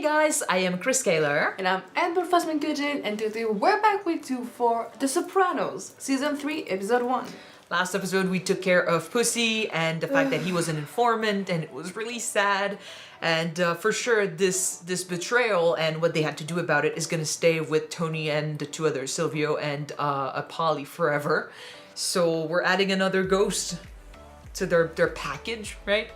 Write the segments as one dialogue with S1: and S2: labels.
S1: guys, I am Chris Kaler.
S2: And I'm Amber Kyuujin, and today we're back with you for The Sopranos, Season 3, Episode 1.
S1: Last episode we took care of Pussy and the fact that he was an informant, and it was really sad. And for sure this betrayal and what they had to do about it is gonna stay with Tony and the two others, Silvio and Polly, forever. So we're adding another ghost to their package, right?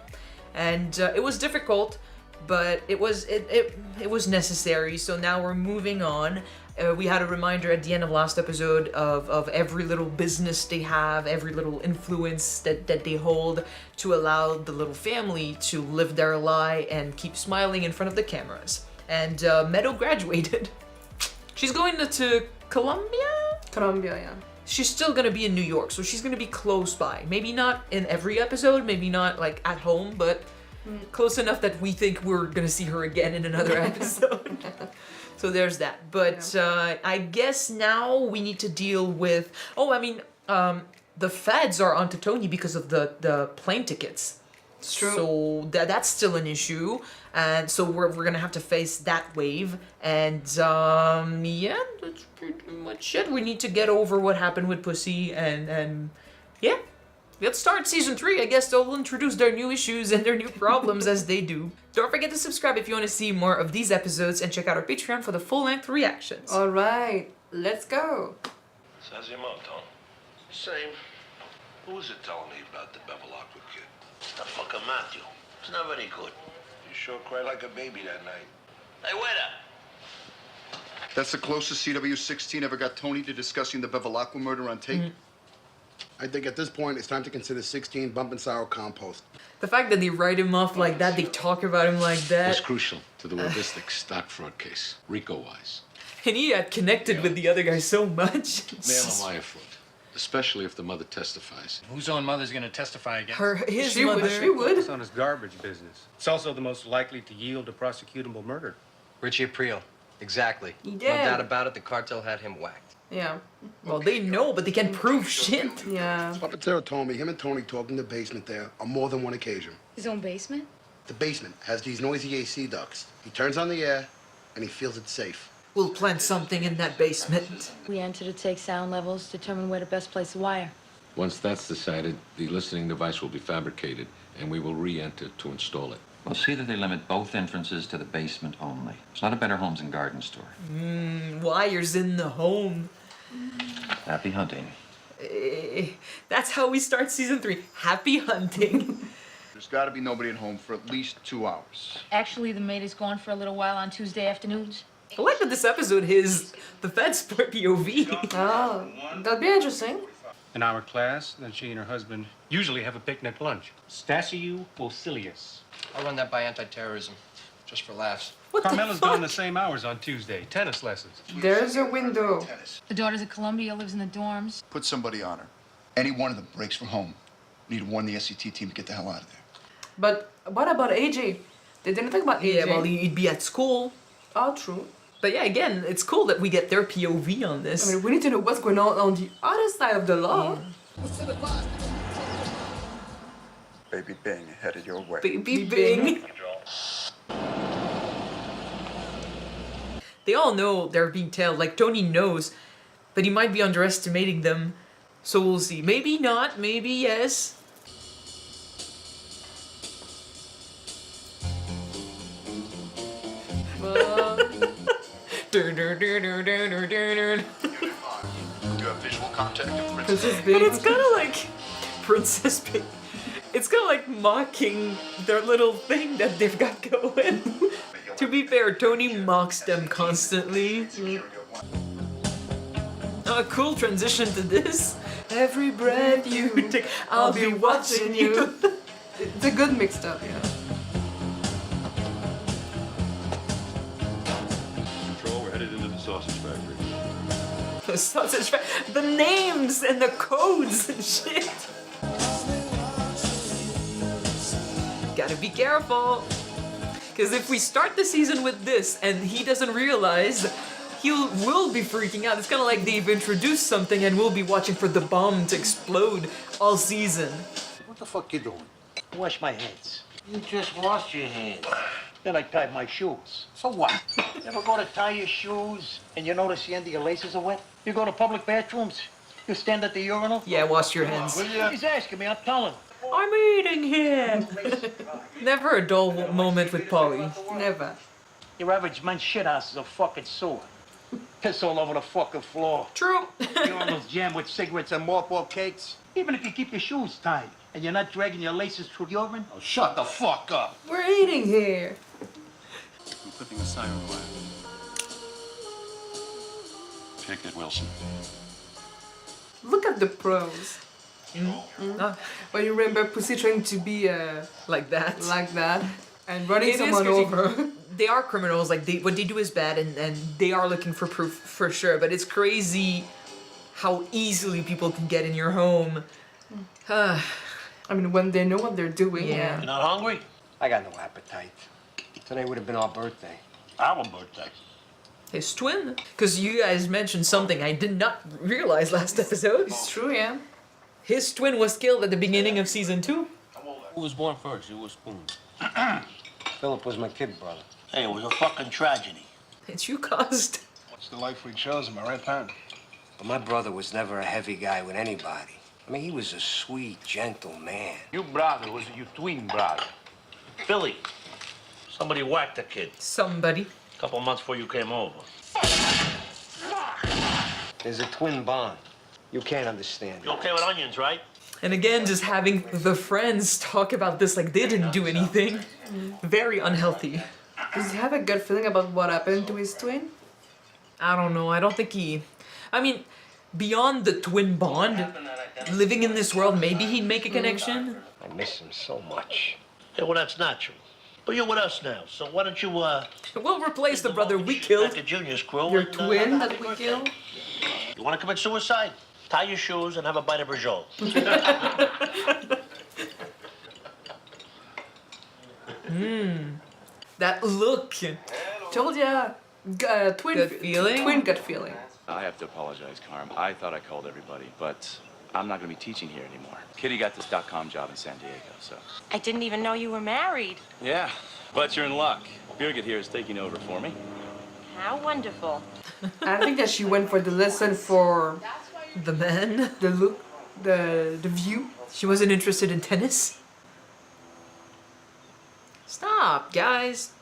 S1: And it was difficult, but it was necessary. So now we're moving on. We had a reminder at the end of last episode of every little business they have, every little influence that they hold to allow the little family to live their lie and keep smiling in front of the cameras. And Meadow graduated. She's going to Colombia?
S2: Colombia, yeah.
S1: She's still gonna be in New York, so she's gonna be close by. Maybe not in every episode, maybe not like at home, but close enough that we think we're gonna see her again in another episode. So there's that. But I guess now we need to deal with, the feds are onto Tony because of the plane tickets.
S2: It's true.
S1: So that's still an issue, and so we're gonna have to face that wave. And yeah, that's pretty much it. We need to get over what happened with Pussy, and yeah, let's start season 3. I guess they'll introduce their new issues and their new problems as they do. Don't forget to subscribe if you want to see more of these episodes, and check out our Patreon for the full-length reactions.
S2: All right, let's go.
S3: How's your mom, Tom? Same. Who was it telling me about the Bevilacqua kid? The fucking Matthew. It's not very good. You sure cried like a baby that night. Hey, wait up.
S4: That's the closest CW16 ever got Tony to discussing the Bevilacqua murder on tape.
S5: I think at this point, it's time to consider 16 bump and sour compost.
S1: The fact that they write him off like that, they talk about him like
S6: Was
S1: that,
S6: crucial to the logistics stock fraud case, RICO-wise.
S1: and he had connected with the other guy so much.
S6: Mail on my afoot, especially if the mother testifies.
S7: Whose own mother's gonna testify against?
S1: His
S2: She
S1: mother.
S2: would.
S7: It's on his garbage business. It's also the most likely to yield a prosecutable murder.
S8: Richie Aprile. Exactly.
S2: He
S8: No
S2: did.
S8: doubt about it, the cartel had him whacked.
S2: Yeah.
S1: Well, they know, but they can't prove shit.
S2: Yeah.
S5: Puppeteer told me him and Tony talked in the basement there on more than one occasion.
S9: His own basement?
S5: The basement has these noisy AC ducts. He turns on the air, and he feels it's safe.
S1: We'll plant something in that basement.
S9: We enter to take sound levels, determine where the best place to wire.
S6: Once that's decided, the listening device will be fabricated, and we will re-enter to install it.
S10: We'll see that they limit both entrances to the basement only. It's not a Better Homes and Garden store.
S1: Wires in the home.
S10: Happy hunting.
S1: That's how we start season 3. Happy hunting.
S4: There's got to be nobody at home for at least 2 hours.
S9: Actually, the maid is gone for a little while on Tuesday afternoons.
S1: I like that this episode is the Fed's POV.
S2: Oh, that'll be interesting.
S7: In our class, then she and her husband usually have a picnic lunch. Stasiu Vocilius.
S8: I'll run that by anti-terrorism, just for laughs.
S1: What the
S7: Carmela's
S1: fuck?
S7: gone the same hours on Tuesday. Tennis lessons.
S2: There's a window.
S9: The daughter's at Columbia, lives in the dorms.
S4: Put somebody on her. Any one of them breaks for home. We need to warn the SCT team to get the hell out of there.
S2: But what about AJ? They didn't think about AJ.
S1: Yeah, well, he'd be at school.
S2: Oh, true.
S1: But yeah, again, it's cool that we get their POV on this.
S2: I mean, we need to know what's going on the other side of the law.
S11: Baby Bing headed your way.
S1: Baby Bing. They all know they're being tailed. Like, Tony knows, but he might be underestimating them. So we'll see. Maybe not, maybe yes.
S4: You have visual contact with
S2: Princess
S1: But
S2: Big.
S1: it's kind of like Princess Pig. It's kind of like mocking their little thing that they've got going. To be fair, Tony mocks them constantly. A cool transition to this. Every breath you take, I'll be watching you.
S2: It's a good mixed up, yeah.
S3: Control, we're headed into the sausage factory.
S1: The sausage the names and the codes and shit. Gotta be careful. Because if we start the season with this and he doesn't realize, will be freaking out. It's kind of like they've introduced something and we'll be watching for the bomb to explode all season.
S5: What the fuck you doing?
S8: Wash my hands.
S3: You just washed your hands.
S12: Then I tied my shoes. So what? You ever go to tie your shoes and you notice the end of your laces are wet? You go to public bathrooms, you stand at the urinal.
S1: Yeah, wash your hands.
S12: He's asking me, I'm telling him.
S1: I'm eating here. Never a dull moment with Polly.
S2: Never.
S12: Your average man's shithouse is a fucking sewer. Piss all over the fucking floor.
S1: True.
S12: Urinals jammed with cigarettes and mothball cakes. Even if you keep your shoes tied and you're not dragging your laces through urine, oh, shut the fuck up.
S2: We're eating here.
S11: I'm clipping a siren wire. Pick it, Wilson.
S2: Look at the pros. But you remember Pussy trying to be
S1: Like that.
S2: like that and running
S1: It is
S2: someone
S1: crazy.
S2: over.
S1: They are criminals. Like what they do is bad, and they are looking for proof for sure. But it's crazy how easily people can get in your home.
S2: I mean, when they know what they're doing.
S1: Yeah.
S12: You're not hungry?
S8: I got no appetite. Today would have been our birthday.
S12: Our birthday.
S1: His twin. Because you guys mentioned something I did not realize last episode.
S2: It's true, yeah.
S1: His twin was killed at the beginning of season 2.
S3: Who was born first, you or Spoon?
S8: Philip was my kid brother.
S12: Hey, it was a fucking tragedy.
S1: It's you caused.
S5: It's the life we chose, am I right, Pan?
S8: But my brother was never a heavy guy with anybody. I mean, he was a sweet, gentle man.
S3: Your brother was your twin brother.
S12: Billy, somebody whacked the kid
S1: Somebody.
S12: a couple months before you came over.
S8: There's a twin bond. You can't understand
S12: You
S8: it.
S12: okay with onions, right?
S1: And again, just having the friends talk about this like they didn't do anything. Very unhealthy.
S2: Does he have a good feeling about what happened to his twin?
S1: I don't know. I don't think he... I mean, beyond the twin bond, living in this world, maybe he'd make a connection.
S8: I miss him so much.
S12: Yeah, well, that's natural. But you're with us now, so why don't you,
S1: We'll replace the brother we killed.
S12: the Junior's crew?
S2: Your
S12: and,
S2: twin that we killed?
S12: You want to commit suicide? Tie your shoes and have a bite of Brajol.
S1: That look.
S2: Told ya. Twin
S1: Gut feeling?
S2: Twin gut feeling.
S11: I have to apologize, Carm. I thought I called everybody, but I'm not going to be teaching here anymore. Kitty got this .com job in San Diego, so...
S13: I didn't even know you were married.
S11: Yeah, but you're in luck. Birgit here is taking over for me.
S13: How wonderful.
S2: I think that she went for the lesson for
S1: The man.
S2: the look, the view.
S1: She wasn't interested in tennis. Stop, guys.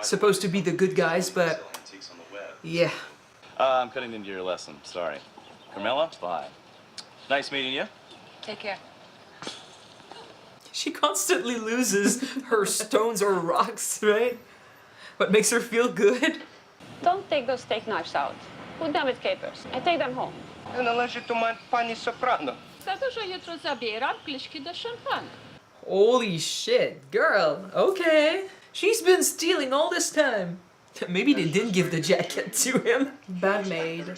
S1: Supposed to be the good guys, but... Yeah.
S11: I'm cutting into your lesson. Sorry. Carmela, bye. Nice meeting you.
S9: Take care.
S1: She constantly loses her stones or rocks, right? What makes her feel good?
S14: Don't take those steak knives out. Put them with capers. I take them home.
S8: Належить у мене пані Сопрано.
S14: Za to, że jutro zabieram kliszki do szampana.
S1: Holy shit, girl. Okay. She's been stealing all this time. Maybe they didn't give the jacket to him.
S2: Bad maid.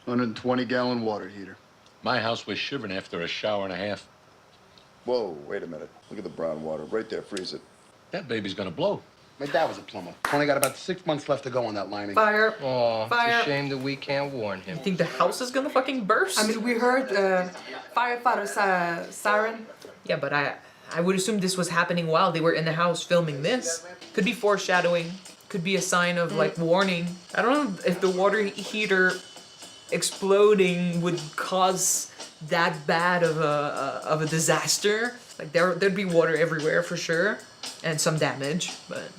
S4: 120-gallon water heater.
S6: My house was shivering after a shower and a half.
S15: Whoa, wait a minute. Look at the brown water. Right there, freeze it.
S6: That baby's gonna blow.
S5: My dad was a plumber. Only got about 6 months left to go on that lining.
S2: Fire.
S8: Oh,
S2: Fire.
S8: it's a shame that we can't warn him.
S1: You think the house is gonna fucking burst?
S2: I mean, we heard firefighter siren.
S1: Yeah, but I would assume this was happening while they were in the house filming this. Could be foreshadowing. Could be a sign of like warning. I don't know if the water heater exploding would cause that bad of a disaster. Like there'd be water everywhere for sure, and some damage. But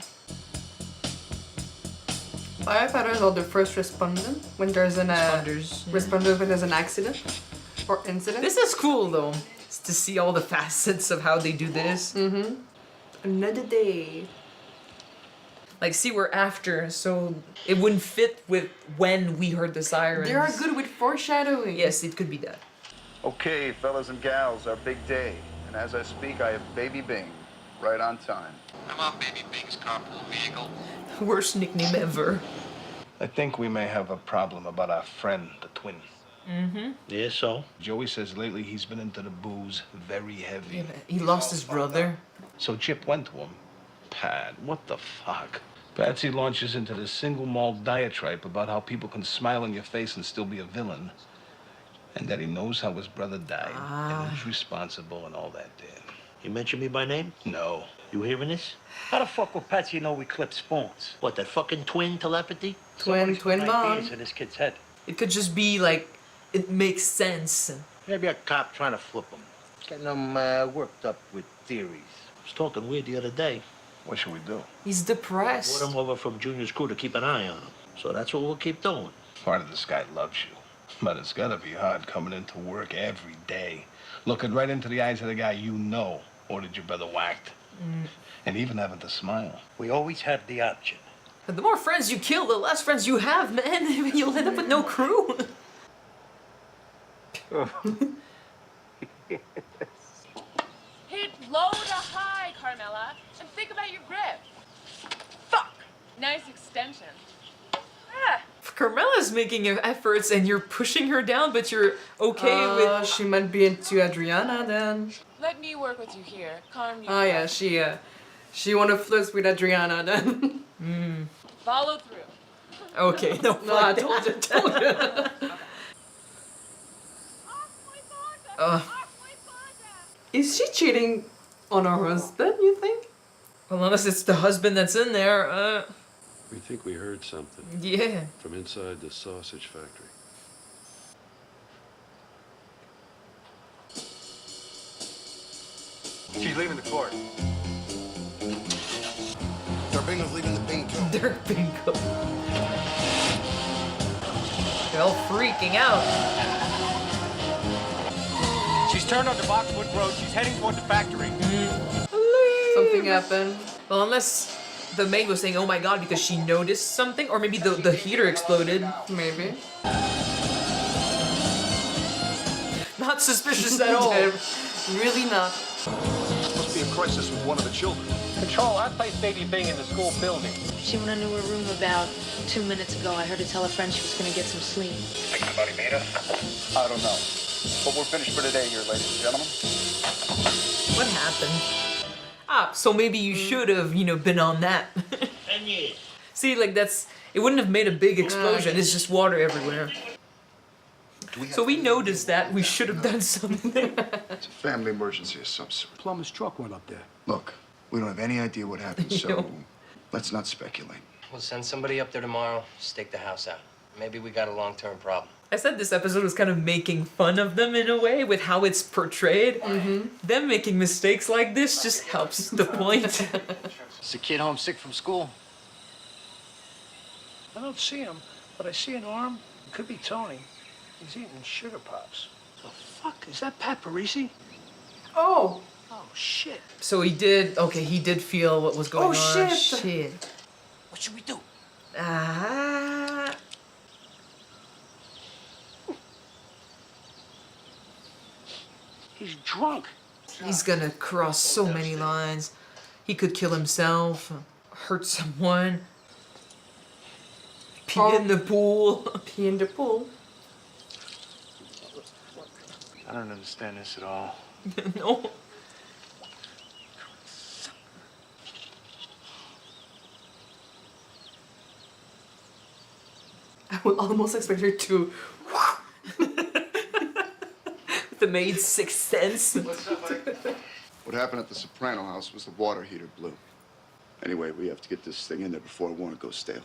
S2: Firefighters are the first respondent when there's an responders when there's an accident or incident.
S1: This is cool though. It's to see all the facets of how they do this.
S2: Mm-hmm. Another day.
S1: Like, see, we're after, so it wouldn't fit with when we heard the sirens.
S2: They are good with foreshadowing.
S1: Yes, it could be that.
S15: Okay, fellas and gals, our big day. And as I speak, I have Baby Bing, right on time.
S3: I'm on Baby Bing's carpool vehicle.
S1: Worst nickname ever.
S12: I think we may have a problem about our friend, the twin.
S1: Mm-hmm.
S12: Yeah, so? Joey says lately he's been into the booze very heavy.
S1: Yeah, he lost his brother.
S12: So Chip went to him. Pat, what the fuck? Patsy launches into this single malt diatribe about how people can smile in your face and still be a villain. And that he knows how his brother died and who's responsible and all that, Dan.
S3: You mentioned me by name?
S12: No.
S3: You hearing this?
S16: How the fuck will Patsy know we clip spoons?
S3: What, that fucking twin telepathy?
S2: Twin
S16: Ideas
S2: bond.
S16: in this kid's head.
S1: It could just be like, it makes sense.
S3: Maybe a cop trying to flip him. Getting him worked up with theories. I was talking weird the other day.
S12: What should we do?
S1: He's depressed.
S3: Brought him over from Junior's crew to keep an eye on him. So that's what we'll keep doing.
S12: Part of this guy loves you. But it's gotta be hard coming into work every day, looking right into the eyes of the guy you know ordered your brother whacked. And even having to smile.
S16: We always had the option.
S1: But the more friends you kill, the less friends you have, man. You'll end up with no crew.
S17: Hit low to high, Carmela, and think about your grip. Fuck! Nice extension. Ah.
S1: Carmela's making efforts and you're pushing her down, but you're okay with...
S2: She might be into Adriana then.
S17: Let me work with you here. Calm you.
S2: Oh yeah, she wanna flirt with Adriana then.
S17: Follow through.
S1: Okay, no,
S2: I told you. Is she cheating on her husband, you think?
S1: Well, unless it's the husband that's in there,
S6: We think we heard something.
S1: Yeah.
S6: From inside the sausage factory.
S7: She's leaving the court.
S5: Bingo's leaving the bingo.
S1: They're bingo. They're all freaking out.
S7: She's turned onto Boxwood Road. She's heading toward the factory.
S2: Something happened.
S1: Well, unless the maid was saying, oh my god, because she noticed something, or maybe the heater exploded.
S2: Maybe.
S1: Not suspicious at all.
S2: Really not.
S15: Must be a crisis with one of the children.
S7: Control, I placed Baby Bing in the school building.
S9: She went into her room about 2 minutes ago. I heard her tell a friend she was gonna get some sleep.
S15: Think somebody made her? I don't know. But we're finished for today here, ladies and gentlemen.
S1: What happened? Ah, so maybe you should have, been on that.
S3: 10 years.
S1: See, like it wouldn't have made a big explosion. It's just water everywhere. So we noticed that. We should have done something.
S4: It's a family emergency of some sort.
S16: Plumber's truck went up there.
S4: Look, we don't have any idea what happened, so let's not speculate.
S8: We'll send somebody up there tomorrow, stake the house out. Maybe we got a long-term problem.
S1: I said this episode was kind of making fun of them in a way with how it's portrayed. Them making mistakes like this just helps the point.
S5: Is the kid homesick from school?
S16: I don't see him, but I see an arm. It could be Tony. He's eating sugar pops. The fuck? Is that Pat Parisi?
S2: Oh.
S16: Oh, shit.
S1: So he did feel what was going on.
S2: Oh, shit.
S1: Shit.
S8: What should we do?
S1: Ah.
S16: He's drunk.
S1: He's gonna cross so many lines. He could kill himself, hurt someone, pee in the pool.
S2: Pee in the pool.
S11: I don't understand this at all.
S1: No.
S2: I would almost expect her to.
S1: The maid's sixth sense.
S4: What happened at the Soprano house was the water heater blew. Anyway, we have to get this thing in there before Warner goes stale.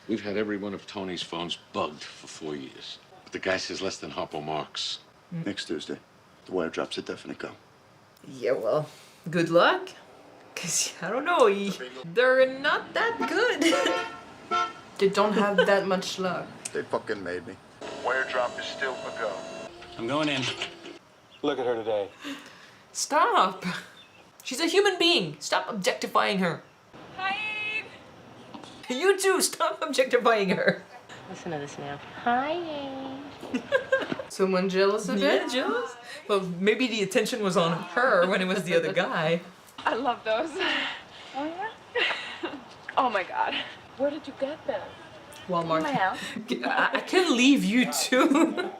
S6: We've had every one of Tony's phones bugged for 4 years. But the guy says less than Harpo marks.
S4: Next Tuesday, the wire drops a definite go.
S1: Yeah, well, good luck. Cause I don't know, they're not that good.
S2: They don't have that much luck.
S4: They fucking made me.
S15: Wire drop is still a go.
S7: I'm going in. Look at her today.
S1: Stop. She's a human being. Stop objectifying her.
S17: Hi.
S1: You too. Stop objectifying her.
S9: Listen to this now. Hi.
S2: Someone jealous of
S1: Yeah,
S2: it?
S1: jealous? Well, maybe the attention was on her when it was the other guy.
S17: I love those. Oh, yeah? Oh, my God. Where did you get them?
S2: Walmart.
S17: In my house.
S1: I can leave you too.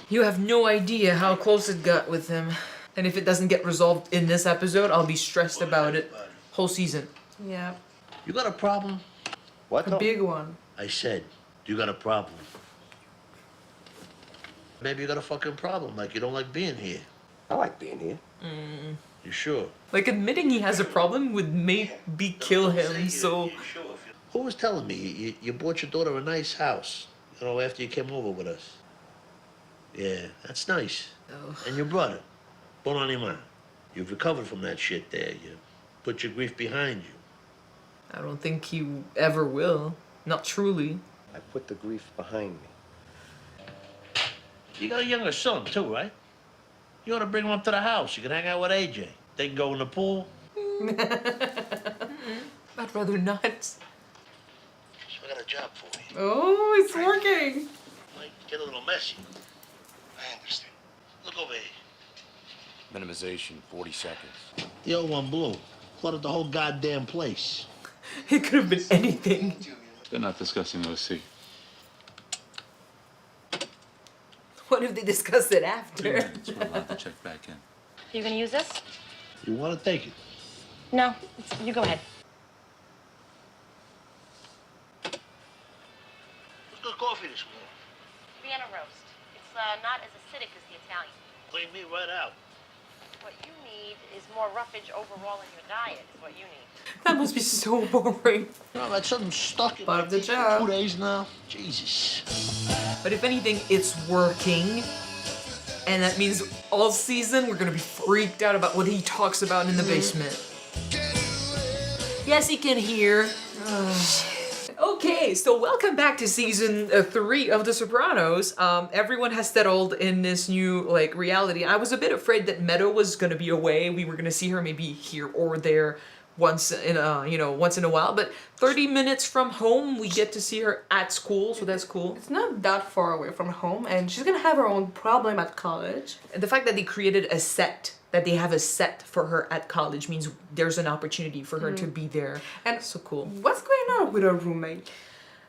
S1: You have no idea how close it got with him. And if it doesn't get resolved in this episode, I'll be stressed about it whole season.
S2: Yeah.
S3: You got a problem? What?
S2: A big one.
S3: I said, you got a problem. Maybe you got a fucking problem, like you don't like being here.
S8: I like being here.
S3: You sure?
S1: Like admitting he has a problem would maybe kill him, so...
S3: Who was telling me you bought your daughter a nice house, you know, after you came over with us? Yeah, that's nice.
S1: Oh.
S3: And your brother, bon animal. You've recovered from that shit there. You put your grief behind you.
S1: I don't think he ever will. Not truly.
S8: I put the grief behind me.
S3: You got a younger son, too, right? You ought to bring him up to the house. You can hang out with AJ. They can go in the pool.
S1: I'd rather not.
S3: So I got a job for you.
S2: Oh, it's working.
S3: Might get a little messy. I understand. Look over here.
S10: Minimization, 40 seconds.
S3: The old one blew. Flooded the whole goddamn place.
S1: It could have been anything.
S11: They're not discussing OC.
S1: What if they discuss it after?
S11: 2 minutes. We're allowed to check back in.
S13: You gonna use this?
S3: You want to take it?
S13: No, you go ahead.
S3: What's good coffee this morning?
S13: Vienna roast. It's not as acidic as the Italian.
S3: Clean me right out.
S13: What you need is more roughage overall in your diet, is what you need.
S1: That must be so boring.
S3: No, that's something stuck in
S2: Part
S3: my
S2: of the
S3: teeth for
S2: job.
S3: 2 days now. Jesus.
S1: But if anything, it's working. And that means all season we're gonna be freaked out about what he talks about in the basement. Yes, he can hear. Okay, so welcome back to season 3 of The Sopranos. Everyone has settled in this new like reality. I was a bit afraid that Meadow was gonna be away. We were gonna see her maybe here or there once in a while. But 30 minutes from home, we get to see her at school, so that's cool.
S2: It's not that far away from home, and she's gonna have her own problem at college.
S1: And the fact that they created a set, that they have a set for her at college means there's an opportunity for her to be there.
S2: And
S1: so cool.
S2: What's going on with her roommate?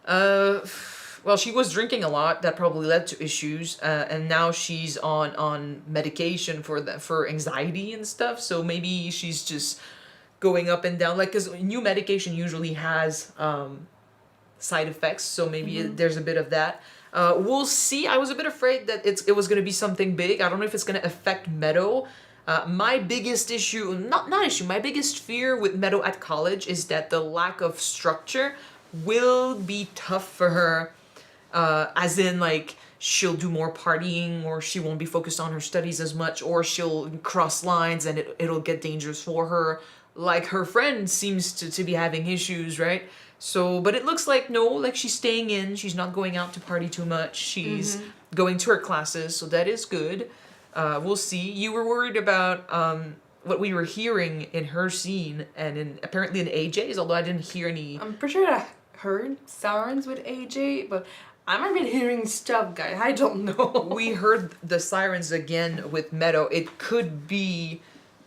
S1: Well, she was drinking a lot. That probably led to issues, and now she's on medication for anxiety and stuff. So maybe she's just going up and down, like, because new medication usually has side effects. So maybe there's a bit of that. We'll see. I was a bit afraid that it was going to be something big. I don't know if it's going to affect Meadow. My biggest issue, my biggest fear with Meadow at college is that the lack of structure will be tough for her, as in like she'll do more partying, or she won't be focused on her studies as much, or she'll cross lines and it'll get dangerous for her. Like her friend seems to be having issues, right? So, but it looks like no, like she's staying in, she's not going out to party too much, she's going to her classes, so that is good. We'll see. You were worried about what we were hearing in her scene and apparently in AJ's, although I didn't hear any.
S2: I'm pretty sure I heard sirens with AJ, but I might be hearing stuff, guys. I don't know.
S1: We heard the sirens again with Meadow. It could be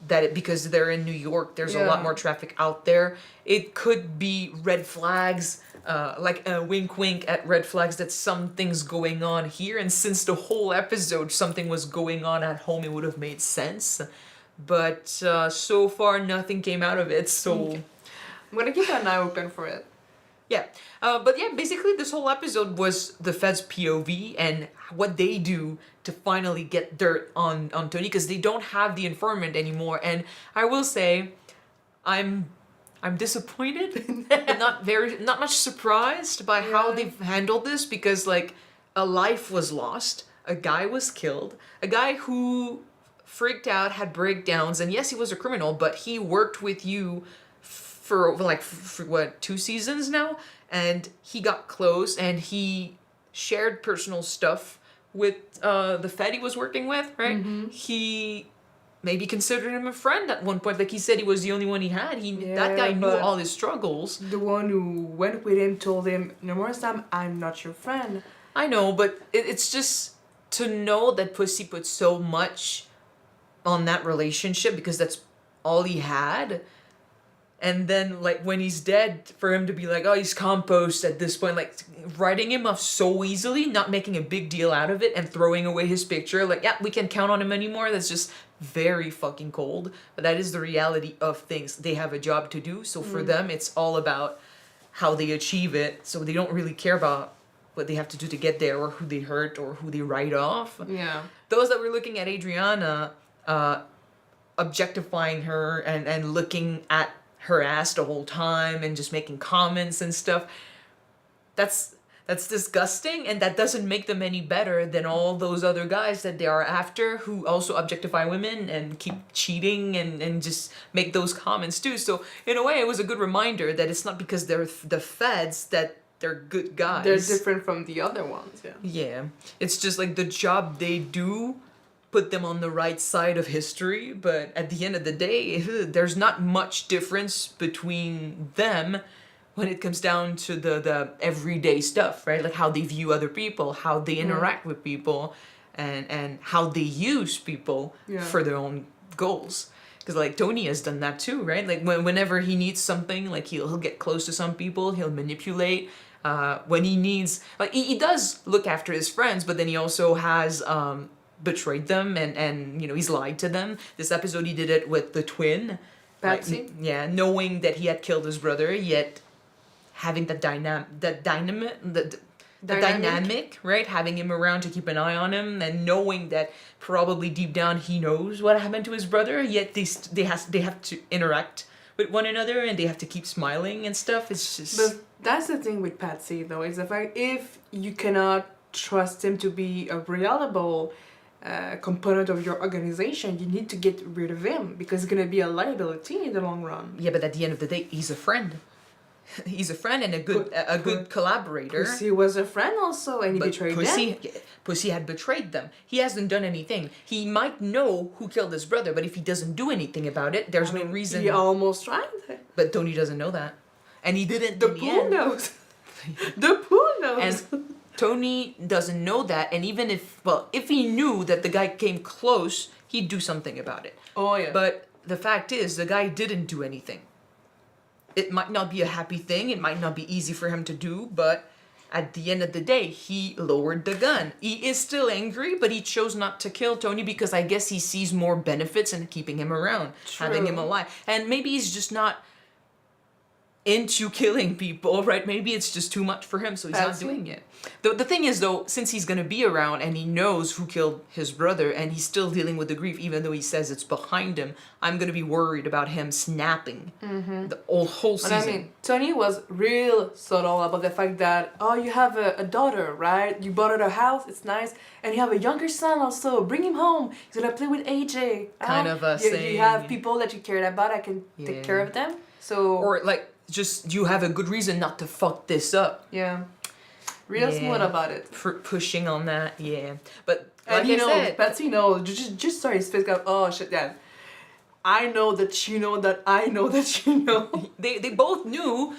S1: that because they're in New York, there's a lot more traffic out there. It could be red flags, like a wink wink at red flags that something's going on here. And since the whole episode something was going on at home, it would have made sense. But so far nothing came out of it, so...
S2: I'm gonna keep an eye open for it.
S1: Yeah, but yeah, basically this whole episode was the Fed's POV and what they do to finally get dirt on Tony, because they don't have the informant anymore. And I will say, I'm disappointed, but not much surprised by how they've handled this, because like a life was lost, a guy was killed, a guy who freaked out, had breakdowns, and yes, he was a criminal, but he worked with you for what, 2 seasons now, and he got close and he shared personal stuff with the Fed he was working with, right? He maybe considered him a friend at one point, like he said he was the only one he had. That guy knew all his struggles.
S2: The one who went with him told him numerous times, "I'm not your friend."
S1: I know, but it's just to know that Pussy put so much on that relationship because that's all he had. And then, like, when he's dead, for him to be like, oh, he's compost at this point, like, writing him off so easily, not making a big deal out of it, and throwing away his picture, like, yeah, we can't count on him anymore, that's just very fucking cold. But that is the reality of things. They have a job to do, so for them, it's all about how they achieve it, so they don't really care about what they have to do to get there, or who they hurt, or who they write off.
S2: Yeah.
S1: Those that were looking at Adriana, objectifying her and looking at her ass the whole time and just making comments and stuff. That's disgusting, and that doesn't make them any better than all those other guys that they are after, who also objectify women and keep cheating and just make those comments too. So in a way, it was a good reminder that it's not because they're the feds that they're good guys.
S2: They're different from the other ones, yeah.
S1: Yeah. It's just like the job they do put them on the right side of history, but at the end of the day, there's not much difference between them when it comes down to the everyday stuff, right? Like how they view other people, how they interact with people, and how they use people for their own goals. Because like Tony has done that too, right? Like whenever he needs something, like he'll get close to some people, he'll manipulate. When he needs, like he does look after his friends, but then he also has betrayed them and you know, he's lied to them. This episode he did it with the twin.
S2: Patsy?
S1: Like, yeah, knowing that he had killed his brother, yet having the dynamic, right? Having him around to keep an eye on him, and knowing that probably deep down he knows what happened to his brother, yet they have to interact with one another and they have to keep smiling and stuff. It's just...
S2: But that's the thing with Patsy, though, is the fact if you cannot trust him to be a reliable component of your organization, you need to get rid of him, because it's going to be a liability in the long run.
S1: Yeah, but at the end of the day, he's a friend. He's a friend and a good collaborator.
S2: Pussy was a friend also, and he betrayed them.
S1: Pussy had betrayed them. He hasn't done anything. He might know who killed his brother, but if he doesn't do anything about it, there's no reason.
S2: He almost tried.
S1: But Tony doesn't know that, and he didn't.
S2: The pool knows. The pool knows.
S1: And Tony doesn't know that, and even if he knew that the guy came close, he'd do something about it.
S2: Oh yeah.
S1: But the fact is, the guy didn't do anything. It might not be a happy thing, it might not be easy for him to do, but at the end of the day, he lowered the gun. He is still angry, but he chose not to kill Tony because I guess he sees more benefits in keeping him around, having him alive. And maybe he's just not into killing people, right? Maybe it's just too much for him, so he's not doing it. The thing is, though, since he's going to be around and he knows who killed his brother and he's still dealing with the grief, even though he says it's behind him, I'm going to be worried about him snapping the whole season.
S2: I mean, Tony was real subtle about the fact that, oh, you have a daughter, right? You bought her a house, it's nice. And you have a younger son also, bring him home. He's going to play with AJ.
S1: Kind of a saying.
S2: You have people that you cared about, I can take care of them. So...
S1: Or, like, just you have a good reason not to fuck this up.
S2: Yeah. Real smooth about it.
S1: For pushing on that, yeah. But
S2: and
S1: like
S2: he
S1: I
S2: knows,
S1: said,
S2: Patsy knows. Just saw his face go, oh shit, yeah. I know that you know that I know that you know.
S1: They both knew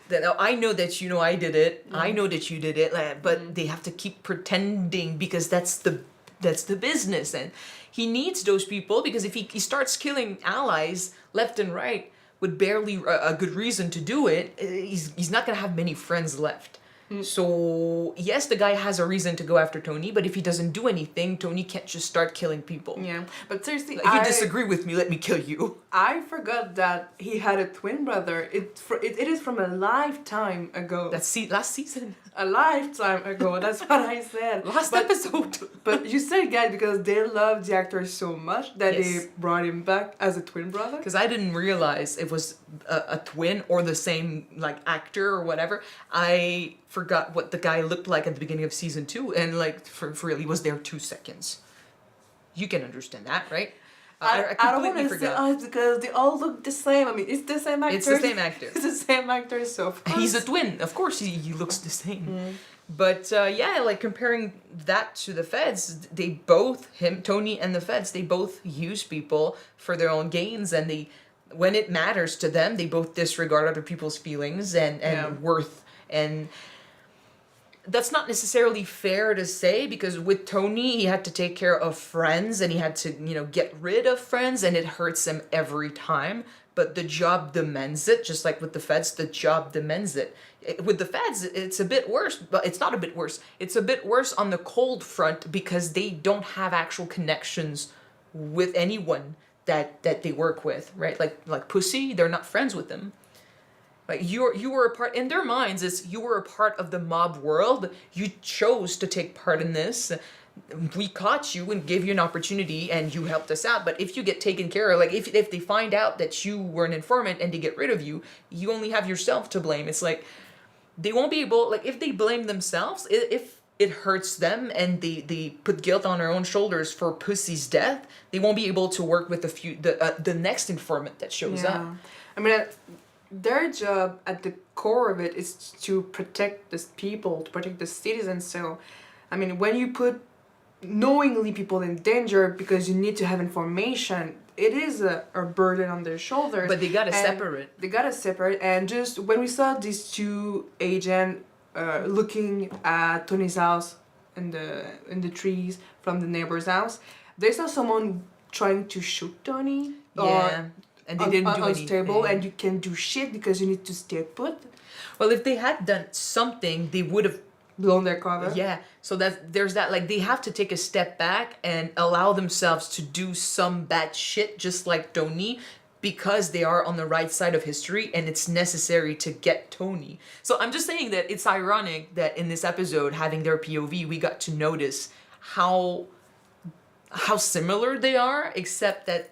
S1: that, oh, I know that you know I did it. I know that you did it. But they have to keep pretending because that's the business. And he needs those people because if he starts killing allies left and right with barely a good reason to do it, he's not going to have many friends left. So, yes, the guy has a reason to go after Tony, but if he doesn't do anything, Tony can't just start killing people.
S2: Yeah, but seriously,
S1: if you disagree with me, let me kill you.
S2: I forgot that he had a twin brother. It is from a lifetime ago.
S1: That's last season.
S2: A lifetime ago, that's what I said.
S1: Last episode.
S2: But you said, guys, because they love the actor so much that they brought him back as a twin brother.
S1: Because I didn't realize it was a twin or the same like actor or whatever. I forgot what the guy looked like at the beginning of season 2, and like for real, he was there 2 seconds. You can understand that, right?
S2: I don't want to say because they all look the same. I mean, it's the same actor.
S1: It's the same actor.
S2: It's the same actor, so of course.
S1: He's a twin. Of course, he looks the same. But yeah, like comparing that to the feds, they both, Tony and the feds, they both use people for their own gains, and when it matters to them, they both disregard other people's feelings and worth. And that's not necessarily fair to say, because with Tony, he had to take care of friends and he had to, get rid of friends, and it hurts him every time. But the job demands it, just like with the feds, the job demands it. With the feds, it's a bit worse, but it's not a bit worse. It's a bit worse on the cold front because they don't have actual connections with anyone that they work with, right? Like Pussy, they're not friends with them. Like you were a part in their minds. Is you were a part of the mob world. You chose to take part in this. We caught you and gave you an opportunity, and you helped us out. But if you get taken care of, like if they find out that you were an informant and they get rid of you, you only have yourself to blame. It's like they won't be able. Like if they blame themselves, if it hurts them and they put guilt on their own shoulders for Pussy's death, they won't be able to work with the next informant that shows up.
S2: I mean, their job at the core of it is to protect the people, to protect the citizens. So, I mean, when you put knowingly people in danger because you need to have information, it is a burden on their shoulders.
S1: But they gotta separate.
S2: They gotta separate. And just when we saw these two agents looking at Tony's house in the trees from the neighbor's house, they saw someone trying to shoot Tony.
S1: Yeah. And they didn't do
S2: unstable,
S1: anything.
S2: and you can do shit because you need to stay put.
S1: Well, if they had done something, they would have
S2: blown their cover.
S1: Yeah. So there's that. Like they have to take a step back and allow themselves to do some bad shit, just like Tony, because they are on the right side of history, and it's necessary to get Tony. So I'm just saying that it's ironic that in this episode, having their POV, we got to notice how similar they are, except that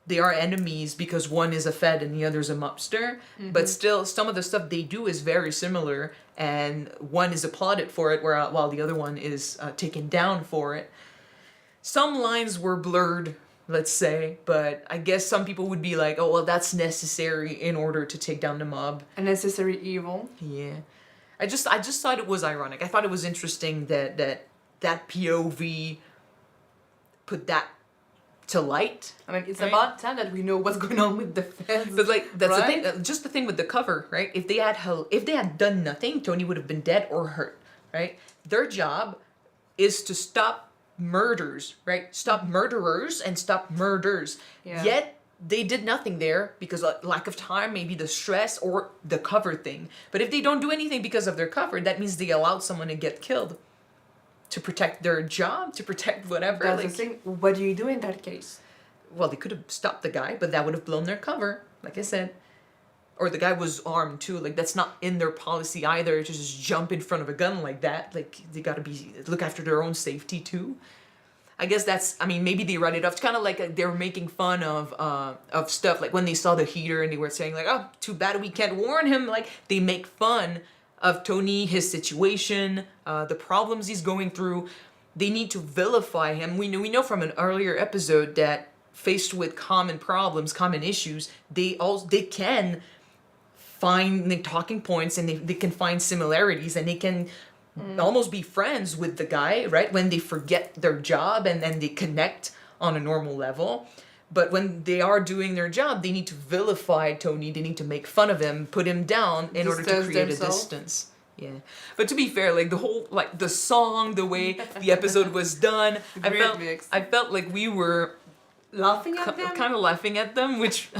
S1: they are enemies because one is a Fed and the other's a mobster. But still, some of the stuff they do is very similar, and one is applauded for it, while the other one is taken down for it. Some lines were blurred, let's say, but I guess some people would be like, oh, well, that's necessary in order to take down the mob.
S2: A necessary evil.
S1: Yeah. I just thought it was ironic. I thought it was interesting that POV put that to light.
S2: I mean, it's about time that we know what's going on with the feds.
S1: But like that's
S2: right?
S1: the thing. Just the thing with the cover, right? If they had done nothing, Tony would have been dead or hurt, right? Their job is to stop murders, right? Stop murderers and stop murders.
S2: Yeah.
S1: Yet they did nothing there because of lack of time, maybe the stress or the cover thing. But if they don't do anything because of their cover, that means they allowed someone to get killed. To protect their job, to protect whatever.
S2: That's the thing. What do you do in that case?
S1: Well, they could have stopped the guy, but that would have blown their cover, like I said. Or the guy was armed too. Like that's not in their policy either. To just jump in front of a gun like that. Like they gotta look after their own safety too. I guess maybe they write it off. It's kind of like they were making fun of stuff. Like when they saw the heater and they were saying like, oh, too bad we can't warn him. Like they make fun of Tony, his situation, the problems he's going through. They need to vilify him. We know from an earlier episode that faced with common problems, common issues, they can find the talking points, and they can find similarities, and they can almost be friends with the guy, right? When they forget their job and then they connect on a normal level. But when they are doing their job, they need to vilify Tony. They need to make fun of him, put him down in order to create a distance. Yeah. But to be fair, like the whole, like the song, the way the episode was done, I felt like we were
S2: laughing at them?
S1: Kind of laughing at them, which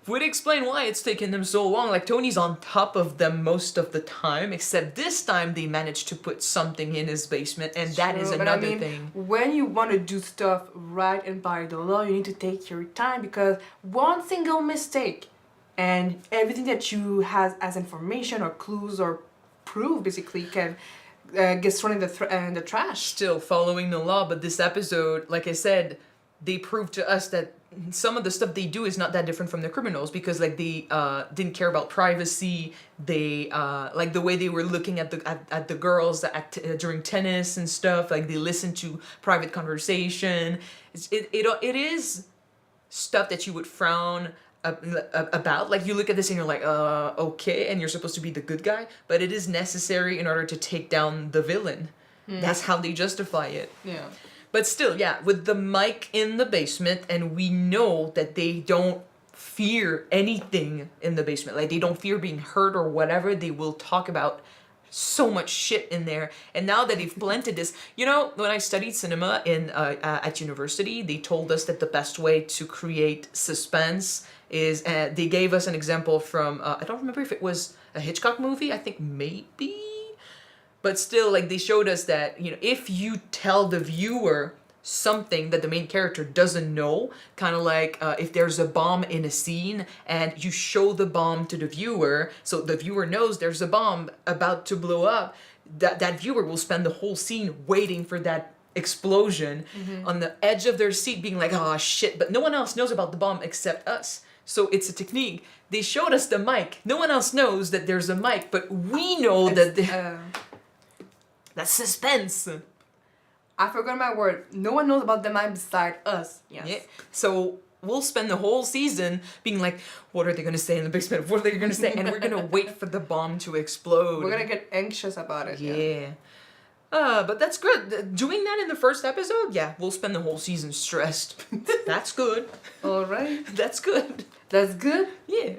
S1: would explain why it's taken them so long. Like Tony's on top of them most of the time, except this time they managed to put something in his basement, and that is another thing.
S2: When you want to do stuff right and by the law, you need to take your time, because one single mistake and everything that you have as information or clues or proof basically can get thrown in the trash.
S1: Still following the law, but this episode, like I said, they proved to us that some of the stuff they do is not that different from the criminals, because like they didn't care about privacy. They like the way they were looking at the girls during tennis and stuff. Like they listened to private conversation. It is stuff that you would frown about. Like you look at this and you're like, okay, and you're supposed to be the good guy, but it is necessary in order to take down the villain. That's how they justify it.
S2: Yeah.
S1: But still, yeah, with the mic in the basement, and we know that they don't fear anything in the basement. Like, they don't fear being hurt or whatever. They will talk about so much shit in there. And now that they've blended this, you know, when I studied cinema at university, they told us that the best way to create suspense is, they gave us an example from, I don't remember if it was a Hitchcock movie, I think maybe. But still, like, they showed us that, you know, if you tell the viewer something that the main character doesn't know, kind of like if there's a bomb in a scene and you show the bomb to the viewer, so the viewer knows there's a bomb about to blow up, that viewer will spend the whole scene waiting for that explosion on the edge of their seat being like, oh shit, but no one else knows about the bomb except us. So it's a technique. They showed us the mic. No one else knows that there's a mic, but we know that that's suspense.
S2: I forgot my word. No one knows about the mic beside us. Yes.
S1: Yeah. So we'll spend the whole season being like, what are they going to say in the basement? What are they going to say? And we're going to wait for the bomb to explode.
S2: We're going to get anxious about it.
S1: Yeah. But that's good. Doing that in the first episode, yeah, we'll spend the whole season stressed. That's good.
S2: All right.
S1: That's good.
S2: That's good?
S1: Yeah.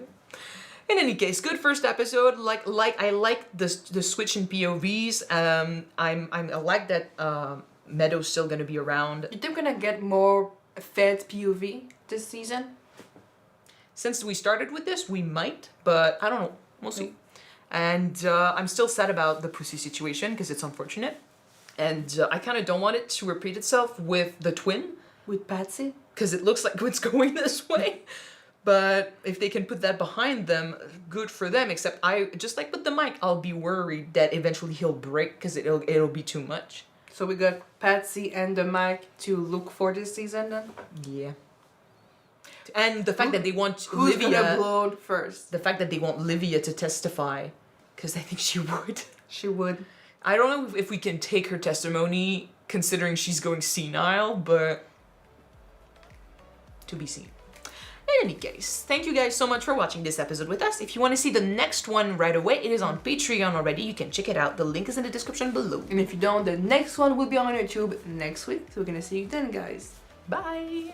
S1: In any case, good first episode. I like the switch in POVs. I like that Meadow's still gonna be around.
S2: You think we're gonna get more Fed POV this season?
S1: Since we started with this, we might, but I don't know. We'll see. And I'm still sad about the Pussy situation because it's unfortunate. And I kind of don't want it to repeat itself with the twin.
S2: With Patsy?
S1: Because it looks like it's going this way. But if they can put that behind them, good for them. Except just like with the mic, I'll be worried that eventually he'll break because it'll be too much.
S2: So we got Patsy and the mic to look for this season then?
S1: Yeah. And the fact that they want
S2: who's
S1: Livia...
S2: gonna blow first?
S1: The fact that they want Livia to testify, because I think she would.
S2: She would.
S1: I don't know if we can take her testimony, considering she's going senile, but... to be seen. In any case, thank you guys so much for watching this episode with us. If you want to see the next one right away, it is on Patreon already. You can check it out. The link is in the description below.
S2: And if you don't, the next one will be on YouTube next week. So we're gonna see you then, guys.
S1: Bye!